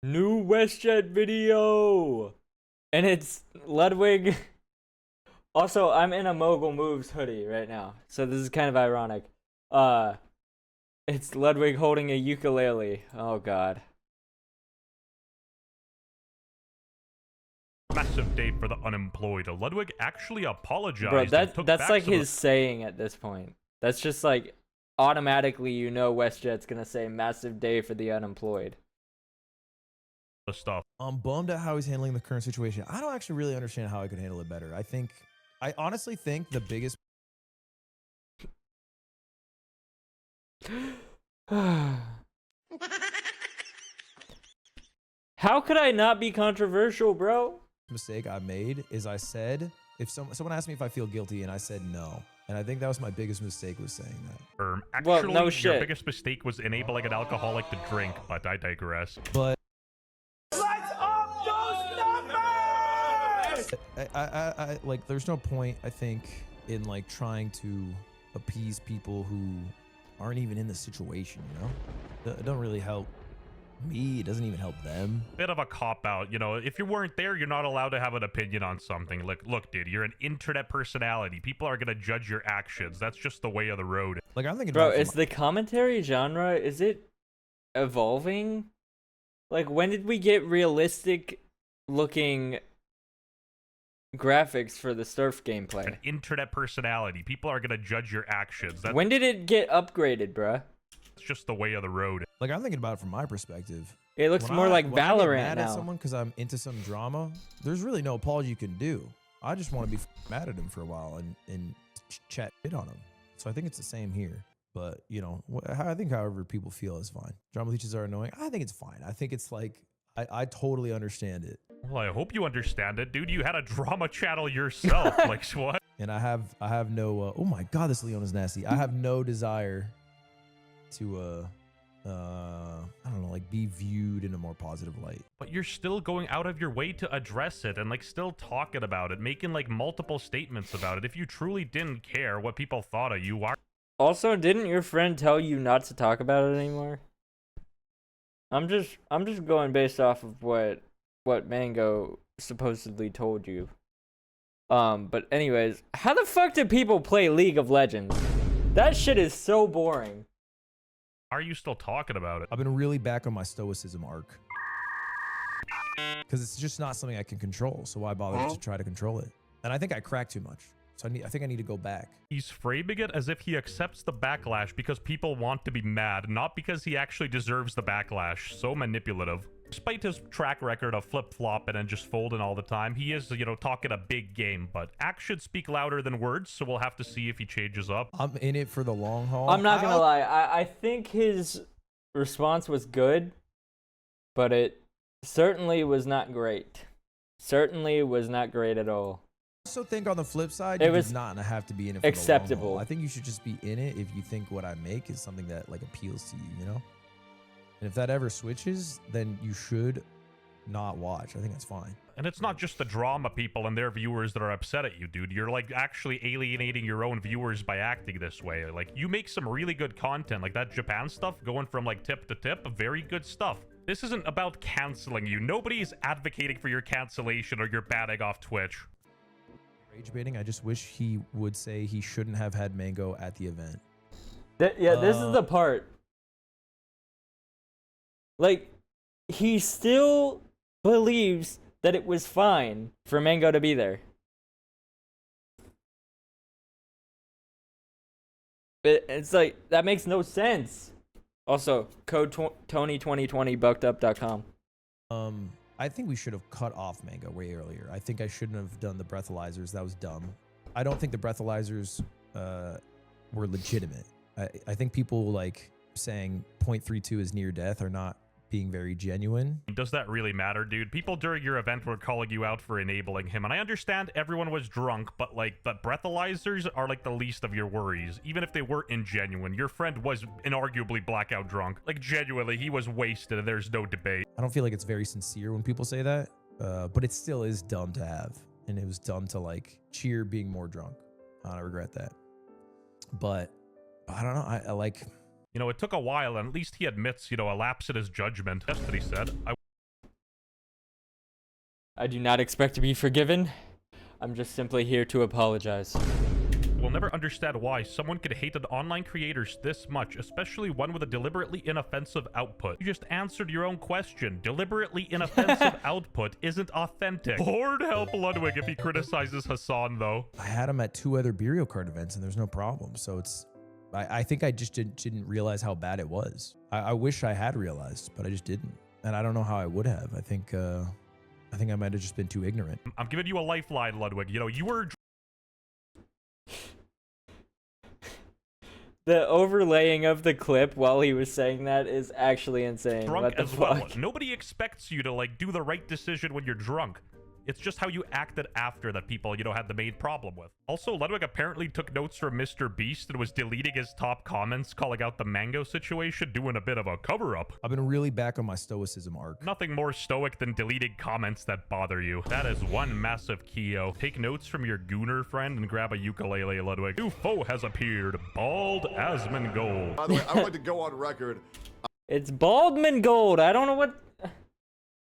New WestJet video, and it's Ludwig. Also, I'm in a Mogul Moves hoodie right now, so this is kind of ironic. It's Ludwig holding a ukulele. Oh god. Massive day for the unemployed. Ludwig actually apologized. Bro, and took that's back like some of his saying at this point. That's just like automatically you know WestJet's gonna say massive day for the unemployed. the stuff. I'm bummed at how he's handling the current situation. I don't actually really understand how I could handle it better. I honestly think the biggest How could I not be controversial, bro? mistake I made is I said, if someone asked me if I feel guilty and I said no. And I think that was my biggest mistake, was saying that. Actually, no your shit. biggest mistake was enabling an alcoholic to drink, but I digress. But Lights up those numbers! I like, there's no point, I think, in like trying to appease people who aren't even in the situation, you know? It don't really help me. It doesn't even help them. Bit of a cop-out, you know, if you weren't there, you're not allowed to have an opinion on something. Like, look, dude, you're an internet personality. People are gonna judge your actions. That's just the way of the road. Like, I'm thinking Bro, about is the commentary genre, is it evolving? Like, when did we get realistic looking graphics for the surf gameplay? An internet personality. People are gonna judge your actions. That's When did it get upgraded, bruh? just the way of the road. like, I'm thinking about it from my perspective. It looks When more like when I get Valorant mad at now. someone because I'm into some drama, there's really no apology you can do. I just want to be mad at him for a while and chat shit on him. So I think it's the same here. But, you know, I think however people feel is fine. Drama leeches are annoying. I think it's fine. I think it's like, I totally understand it. Well, I hope you understand it, dude. You had a drama channel yourself. Like, what? And I have no, oh my God, this Leon is nasty. I have no desire to, I don't know, like, be viewed in a more positive light. But you're still going out of your way to address it and, like, still talking about it, making, like, multiple statements about it. If you truly didn't care what people thought of you, why? Also, didn't your friend tell you not to talk about it anymore? I'm just going based off of what Mango supposedly told you. But anyways, how the fuck do people play League of Legends? That shit is so boring. Why are you still talking about it? I've been really back on my stoicism arc. Because it's just not something I can control. So why bother to try to control it? And I think I crack too much. So I think I need to go back. He's framing it as if he accepts the backlash because people want to be mad, not because he actually deserves the backlash. So manipulative. Despite his track record of flip-flopping and just folding all the time, he is, you know, talking a big game, but actions speak louder than words, so we'll have to see if he changes up. I'm in it for the long haul. I'm not gonna lie, I think his response was good, but it certainly was not great. Certainly was not great at all. I also think on the flip side, It you was do not have to be in it for the long acceptable. haul. I think you should just be in it if you think what I make is something that like appeals to you, you know? And if that ever switches, then you should not watch. I think that's fine. And it's not just the drama people and their viewers that are upset at you, dude. You're, like, actually alienating your own viewers by acting this way. Like, you make some really good content, like that Japan stuff, going from, like, tip to tip. Very good stuff. This isn't about canceling you. Nobody is advocating for your cancellation or your banning off Twitch. Rage baiting, I just wish he would say he shouldn't have had Mango at the event. Yeah, this is the part. Like, he still believes that it was fine for Mango to be there. It's like, that makes no sense. Also, code Tony2020 buckedup.com. I think we should have cut off Mango way earlier. I think I shouldn't have done the breathalyzers. That was dumb. I don't think the breathalyzers were legitimate. I think people like saying 0.32 is near death are not being very genuine. Does that really matter, dude? People during your event were calling you out for enabling him, and I understand everyone was drunk, but, like, the breathalyzers are, like, the least of your worries. Even if they were ingenuine, your friend was inarguably blackout drunk. Like, genuinely, he was wasted, and there's no debate. I don't feel like it's very sincere when people say that, but it still is dumb to have. And it was dumb to, like, cheer being more drunk. I regret that. But I don't know. I like... You know, it took a while, and at least he admits, you know, a lapse in his judgment. That's what he said. I do not expect to be forgiven. I'm just simply here to apologize. We'll never understand why someone could hate an online creators this much, especially one with a deliberately inoffensive output. You just answered your own question. Deliberately inoffensive output isn't authentic. Lord help Ludwig if he criticizes Hassan, though. I had him at 2 other Burial Card events and there's no problem. So I think I just didn't realize how bad it was. I wish I had realized, but I just didn't. And I don't know how I would have. I think I might have just been too ignorant. I'm giving you a lifeline, Ludwig. You know, you were The overlaying of the clip while he was saying that is actually insane. drunk What the as fuck? well. Nobody expects you to, like, do the right decision when you're drunk. It's just how you acted after that people, you know, had the main problem with. Also, Ludwig apparently took notes from Mr. Beast and was deleting his top comments, calling out the mango situation, doing a bit of a cover-up. I've been really back on my stoicism arc. Nothing more stoic than deleting comments that bother you. That is one massive Keo. Take notes from your gooner friend and grab a ukulele, Ludwig. New foe has appeared. Bald Asmongold. By the way, I would like to go on record. It's Baldman Gold. I don't know what...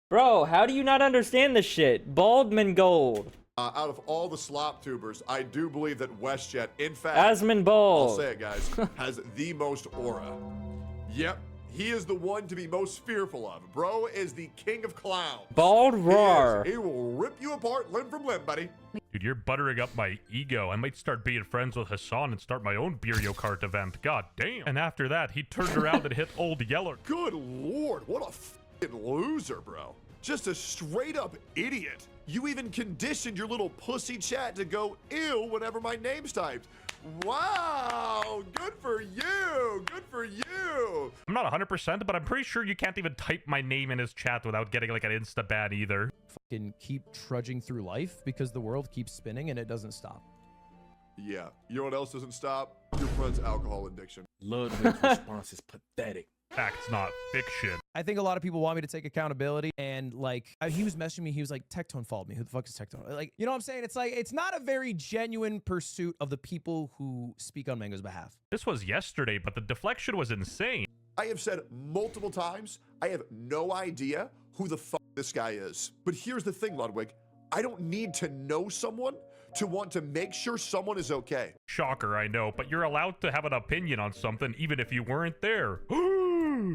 Bro, how do you not understand this shit? Baldman Gold. Out of all the slop tubers, I do believe that WestJet, in fact, Asmon I'll Bald. say it, guys, has the most aura. Yep, he is the one to be most fearful of. Bro is the king of clowns. Bald He Roar. is. He will rip you apart limb from limb, buddy. Dude, you're buttering up my ego. I might start being friends with Hassan and start my own Burial Cart event. God damn. And after that, he turned around and hit Old Yeller. Good lord, what a f***ing loser, bro. Just a straight up idiot. You even conditioned your little pussy chat to go ew whenever my name's typed. Wow, good for you, good for you. I'm not 100%, but I'm pretty sure you can't even type my name in his chat without getting like an insta ban either. Fucking keep trudging through life because the world keeps spinning and it doesn't stop. Yeah, you know what else doesn't stop? Your friend's alcohol addiction. Ludwig's response is pathetic. Facts, not fiction. I think a lot of people want me to take accountability, and like he was messaging me, he was like, Tectone followed me. Who the fuck is Tectone? Like, you know what I'm saying? It's like, it's not a very genuine pursuit of the people who speak on Mango's behalf. This was yesterday, but the deflection was insane. I have said multiple times, I have no idea who the fuck this guy is. But here's the thing, Ludwig. I don't need to know someone to want to make sure someone is okay. Shocker, I know, but you're allowed to have an opinion on something even if you weren't there.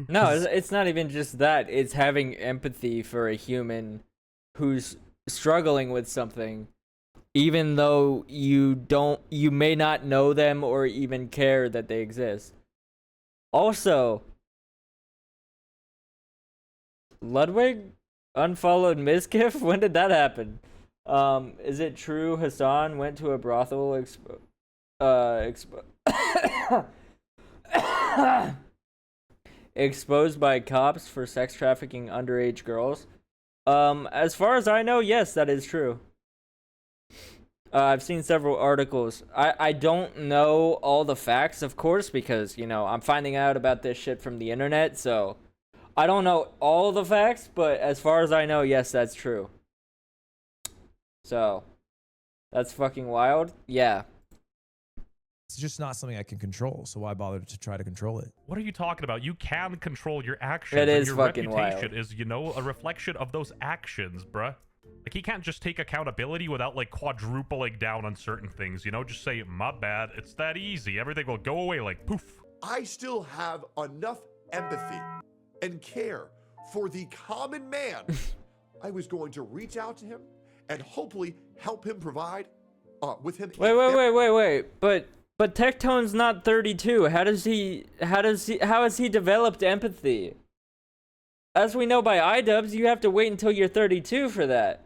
No, it's not even just that. It's having empathy for a human who's struggling with something, even though you may not know them or even care that they exist. Also, Ludwig unfollowed Mizkif? When did that happen? Is it true Hassan went to a brothel exposed by cops for sex trafficking underage girls? As far as I know, yes, that is true. I've seen several articles. I don't know all the facts, of course, because, you know, I'm finding out about this shit from the internet, so I don't know all the facts, but as far as I know, yes, that's true. So, that's fucking wild. Yeah. It's just not something I can control, so why bother to try to control it? What are you talking about? You can control your actions. It and is your fucking reputation wild. is, you know, a reflection of those actions, bruh. Like, he can't just take accountability without, like, quadrupling down on certain things, you know? Just say, my bad, it's that easy. Everything will go away like poof. I still have enough empathy and care for the common man. I was going to reach out to him and hopefully help him provide with him. Wait. But Tectone's not 32. How has he developed empathy? As we know by iDubbbz, you have to wait until you're 32 for that.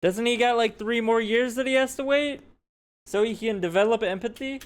Doesn't he got like 3 more years that he has to wait? So he can develop empathy?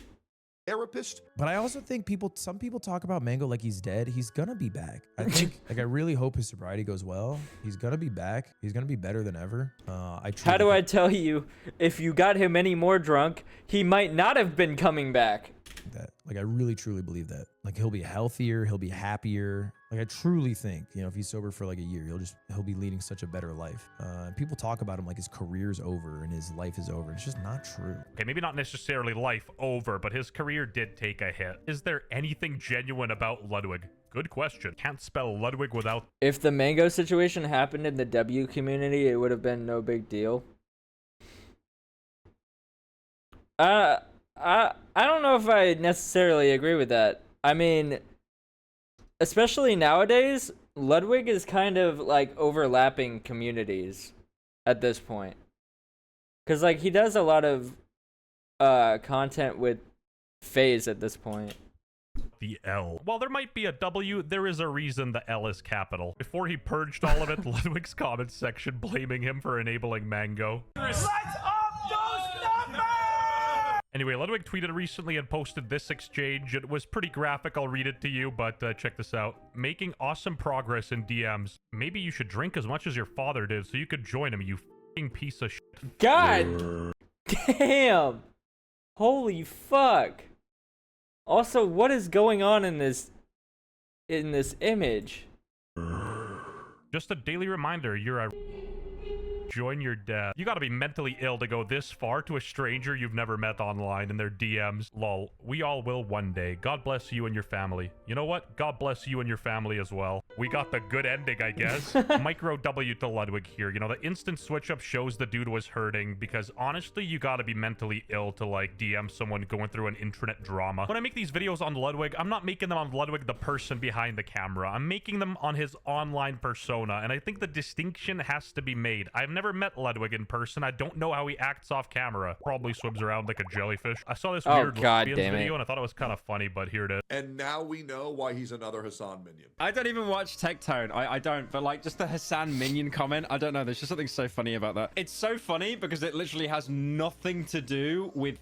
Therapist. But I also think some people talk about Mango like he's dead. He's gonna be back. I think, like, I really hope his sobriety goes well. He's gonna be back. He's gonna be better than ever. How do I tell you, if you got him any more drunk, he might not have been coming back? that? Like, I really truly believe that. Like, he'll be healthier, he'll be happier. Like, I truly think, you know, if he's sober for like a year, he'll be leading such a better life. People talk about him like his career's over and his life is over. It's just not true. Okay, maybe not necessarily life over, but his career did take a hit. Is there anything genuine about Ludwig? Good question. Can't spell Ludwig without... If the mango situation happened in the W community, it would have been no big deal. I don't know if I necessarily agree with that. I mean, especially nowadays, Ludwig is kind of like overlapping communities at this point. Cause like he does a lot of content with FaZe at this point. The L. While there might be a W, there is a reason the L is capital. Before he purged all of it, Ludwig's comment section blaming him for enabling Mango. Lights up those numbers! Anyway, Ludwig tweeted recently and posted this exchange. It was pretty graphic. I'll read it to you, but check this out. Making awesome progress in DMs. Maybe you should drink as much as your father did so you could join him, you f***ing piece of shit. God damn! Holy fuck! Also, what is going on in this image? Just a daily reminder, you're a... Join your dad. You gotta be mentally ill to go this far to a stranger you've never met online in their DMs. Lol. We all will one day. God bless you and your family. You know what? God bless you and your family as well. We got the good ending, I guess. Micro W to Ludwig here. You know, the instant switch up shows the dude was hurting because honestly, you gotta be mentally ill to like DM someone going through an internet drama. When I make these videos on Ludwig, I'm not making them on Ludwig, the person behind the camera. I'm making them on his online persona, and I think the distinction has to be made. I've never met Ludwig in person. I don't know how he acts off camera. Probably swims around like a jellyfish. I saw this weird video and I thought it was kind of funny, but here it is. And now we know why he's another Hassan minion. I don't even watch Tech Tone. I don't, but like just the Hassan minion comment, I don't know. There's just something so funny about that. It's so funny because it literally has nothing to do with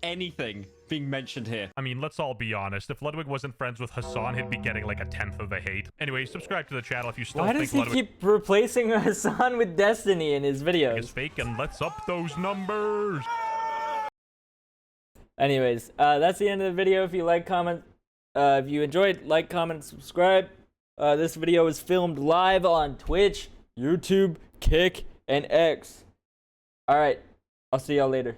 anything being mentioned here. I mean, let's all be honest. If Ludwig wasn't friends with Hassan, he'd be getting like 1/10 of the hate. Anyway, subscribe to the channel if you still Why think does he Ludwig keep replacing Hassan with Destiny in his videos? is fake, and let's up those numbers. Anyways, that's the end of the video. If you like, comment. If you enjoyed, like, comment, subscribe. This video was filmed live on Twitch, YouTube, Kick, and X. Alright, I'll see y'all later.